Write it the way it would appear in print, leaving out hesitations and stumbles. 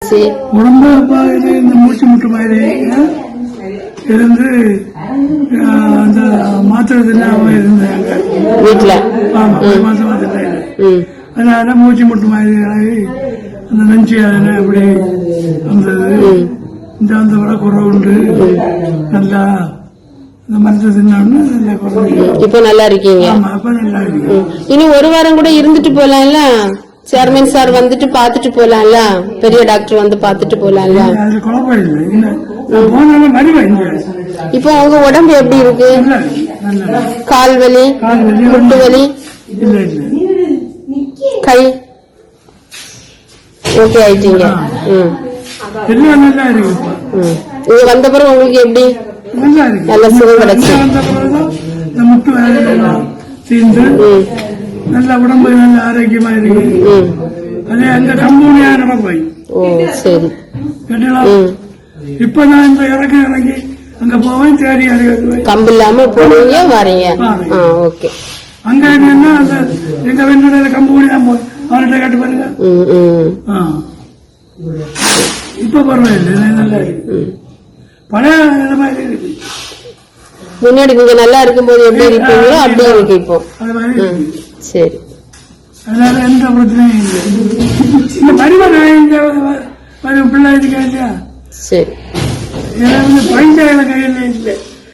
இருந்துச்சு? உடம்பு இந்த மூச்சு முட்டு மாதிரி இருந்து அந்த மாத்திரை தின்னாம இருந்தாங்க வீட்டுல. மாசமா தின்னாங்க. அதனால மூச்சு முட்டு மாதிரி ஆகி அந்த நஞ்சு அதனை அப்படி வந்தது. இந்த அந்த விட குறவு உண்டு. நல்லா இந்த மருந்து தின்னோன்னு நல்லா குறைஞ்சு இப்ப நல்லா இருக்கீங்க. அப்ப நல்லா இருக்கு. இனி ஒரு வாரம் கூட இருந்துட்டு போலாம்ல, சேர்மன் சார் வந்துட்டு பாத்துட்டு போலாம்ல, பெரிய டாக்டர் வந்து பாத்துட்டு போலாம்ல. அது குழப்பம் இல்லை, போனாலும் வருவேன். இப்போ உங்க உடம்பு எப்படி இருக்கு? கால் வலி, முட்டு வலி, இல்லை இல்லை கை ஓகே ஆயிட்டீங்க. எல்லாம் நல்லா இருக்கு. இங்க வந்த பிறகு உங்களுக்கு எப்படி? நல்லா இருக்கு. நல்ல சுகம் கிடைச்சு வந்த பிறகுதான் இந்த முட்டு வேலை எல்லாம் தீர்ந்து நல்ல உடம்பு நல்ல ஆரோக்கியமா இருக்கு. அதே அந்த கம்பூனியா நடப்பாய். ஓ சரி. இப்ப நான் இந்த இறங்கி அங்க போவேன், தேடி இறங்குவேன். கம்பு இல்லாம போவீங்க வரீங்க. ஓகே. அங்க என்னன்னா அந்த எங்க வெண்ணையில கம்பூனி தான் போய் அவர்கிட்ட கேட்டு பாருங்க. இப்ப பரவாயில்லை, நல்லா இருக்கு. பழைய மாதிரி இருக்கு. முன்னாடி நீங்க நல்லா இருக்கும்போது எப்படி இருப்பீங்களோ அப்படியே இருக்கு இப்போ. அது மாதிரி சரி. அதனால எந்த பிரச்சனையும் இல்லை. இந்த மருமகன் பிள்ளை இருக்கா இல்லையா? சரி. ஏன்னா பைசாயில கையில் இல்லை.